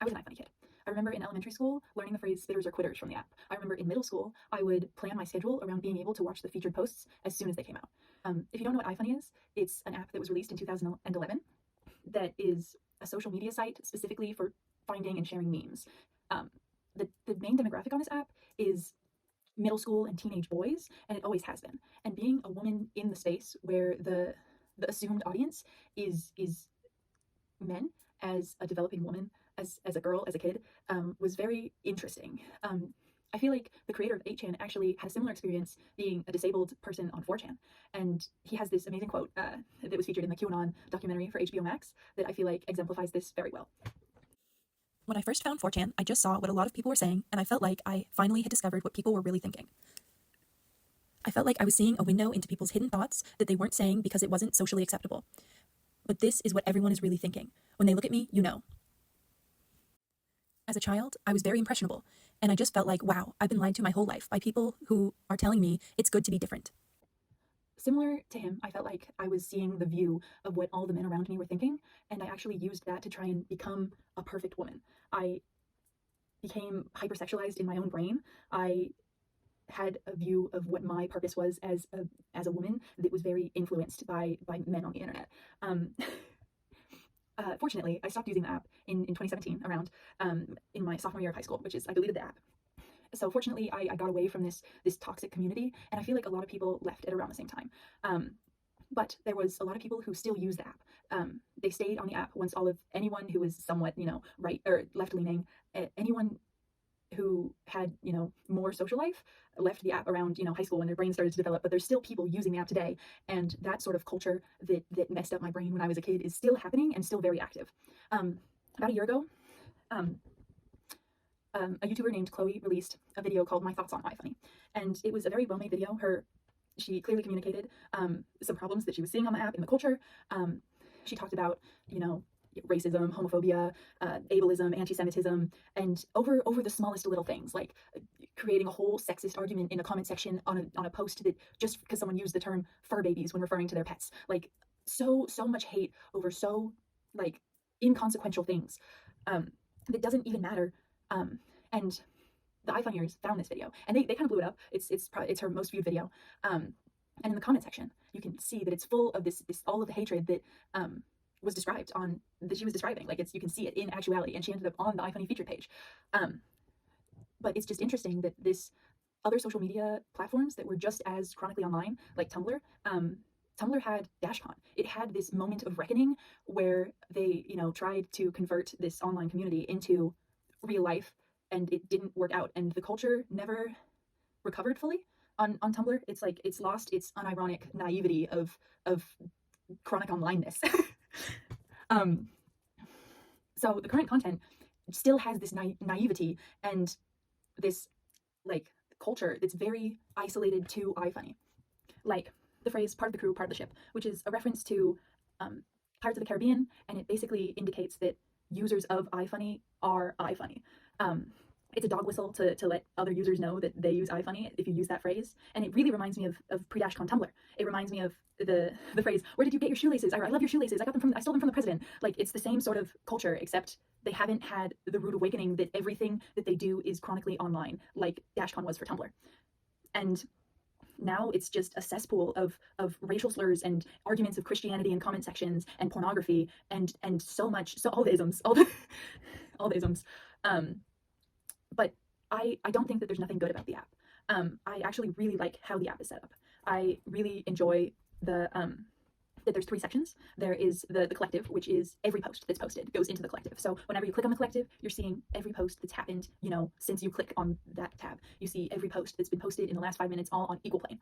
I was an iFunny kid. I remember in elementary school learning the phrase spitters or quitters from the app. I remember in middle school, I would plan my schedule around being able to watch the featured posts as soon as they came out. If you don't know what iFunny is, it's an app that was released in 2011 that is a social media site specifically for finding and sharing memes. Um, the main demographic on this app is middle school and teenage boys, and it always has been. And being a woman in the space where the assumed audience is men, as a developing woman, as a girl, as a kid, was very interesting. I feel like the creator of 8chan actually had a similar experience being a disabled person on 4chan. And he has this amazing quote that was featured in the QAnon documentary for HBO Max that I feel like exemplifies this very well. When I first found 4chan, I just saw what a lot of people were saying, and I felt like I finally had discovered what people were really thinking. I felt like I was seeing a window into people's hidden thoughts that they weren't saying because it wasn't socially acceptable. But this is what everyone is really thinking. When they look at me, you know. As a child, I was very impressionable, and I just felt like, wow, I've been lied to my whole life by people who are telling me it's good to be different. Similar to him, I felt like I was seeing the view of what all the men around me were thinking, and I actually used that to try and become a perfect woman. I became hypersexualized in my own brain. I had a view of what my purpose was as a woman that was very influenced by men on the internet. Fortunately, I stopped using the app in 2017 around in my sophomore year of high school, which is I deleted the app. So fortunately, I got away from this toxic community, and I feel like a lot of people left at around the same time. But there was a lot of people who still use the app. They stayed on the app once anyone who was somewhat, right or left leaning, anyone who had, more social life left the app around, high school when their brain started to develop, but there's still people using the app today. And that sort of culture that messed up my brain when I was a kid is still happening and still very active. About a year ago, a YouTuber named Chloe released a video called My Thoughts on iFunny. And it was a very well-made video. She clearly communicated some problems that she was seeing on the app in the culture. She talked about, racism, homophobia, ableism, anti-Semitism, and over the smallest little things, like creating a whole sexist argument in a comment section on a post that just because someone used the term fur babies when referring to their pets. Like so much hate over so like inconsequential things that doesn't even matter. And the iFunnyers found this video, and they kind of blew it up. It's her most viewed video. And in the comment section, you can see that it's full of this all of the hatred that was described on that she was describing. Like you can see it in actuality, and she ended up on the iFunny featured page. But it's just interesting that this other social media platforms that were just as chronically online, like Tumblr, Tumblr had DashCon. It had this moment of reckoning where they, tried to convert this online community into real life, and it didn't work out. And the culture never recovered fully on Tumblr. It's like it's lost its unironic naivety of chronic onlineness. So the current content still has this naivety and this like culture that's very isolated to iFunny, like the phrase "part of the crew, part of the ship," which is a reference to Pirates of the Caribbean, and it basically indicates that users of iFunny are iFunny. It's a dog whistle to let other users know that they use iFunny if you use that phrase. And it really reminds me of pre-DashCon Tumblr. It reminds me of the phrase, "Where did you get your shoelaces?" Or "I love your shoelaces. I stole them from the president." Like it's the same sort of culture, except they haven't had the rude awakening that everything that they do is chronically online, like DashCon was for Tumblr. And now it's just a cesspool of racial slurs and arguments of Christianity in comment sections and pornography and so all the isms, all the isms. But I don't think that there's nothing good about the app. I actually really like how the app is set up. I really enjoy that there's 3 sections. There is the collective, which is every post that's posted goes into the collective. So whenever you click on the collective, you're seeing every post that's happened, since you click on that tab. You see every post that's been posted in the last 5 minutes, all on equal plane.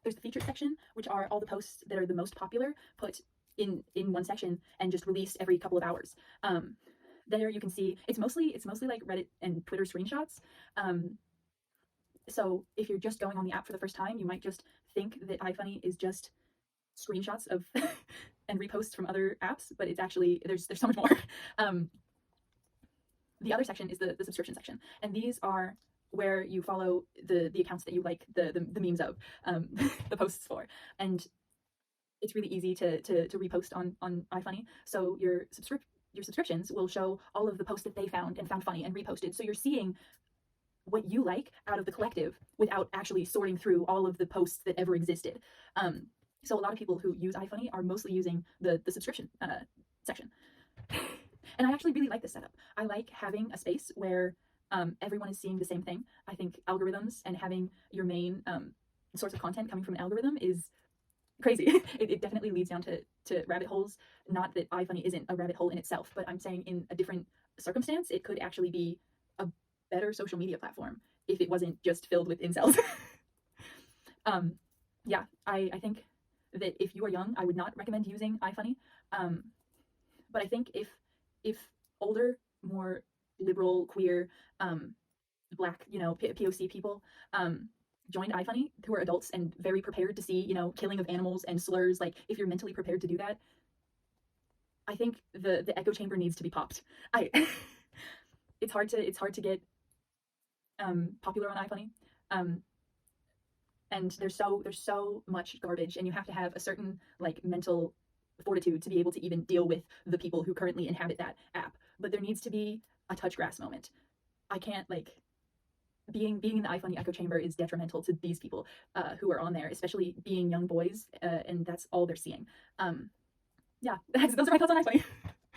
There's the featured section, which are all the posts that are the most popular put in one section and just released every couple of hours. There you can see it's mostly like Reddit and Twitter screenshots. So if you're just going on the app for the first time, you might just think that iFunny is just screenshots of and reposts from other apps, but it's actually there's so much more. The other section is the subscription section, and these are where you follow the accounts that you like the memes of, the posts for, and it's really easy to repost on iFunny. So your your subscriptions will show all of the posts that they found and found funny and reposted. So you're seeing what you like out of the collective without actually sorting through all of the posts that ever existed. So a lot of people who use iFunny are mostly using the subscription section. And I actually really like this setup. I like having a space where everyone is seeing the same thing. I think algorithms and having your main source of content coming from an algorithm is crazy. It definitely leads down to rabbit holes. Not that iFunny isn't a rabbit hole in itself, but I'm saying in a different circumstance, it could actually be a better social media platform if it wasn't just filled with incels. um, yeah, I think that if you are young, I would not recommend using iFunny. But I think if older, more liberal, queer, black, POC people joined iFunny who are adults and very prepared to see, killing of animals and slurs, like if you're mentally prepared to do that, I think the echo chamber needs to be popped. I it's hard to get popular on iFunny. And there's so much garbage, and you have to have a certain like mental fortitude to be able to even deal with the people who currently inhabit that app. But there needs to be a touch grass moment. I can't like being in the iFunny echo chamber is detrimental to these people who are on there, especially being young boys, and that's all they're seeing. Yeah, those are my thoughts on iFunny.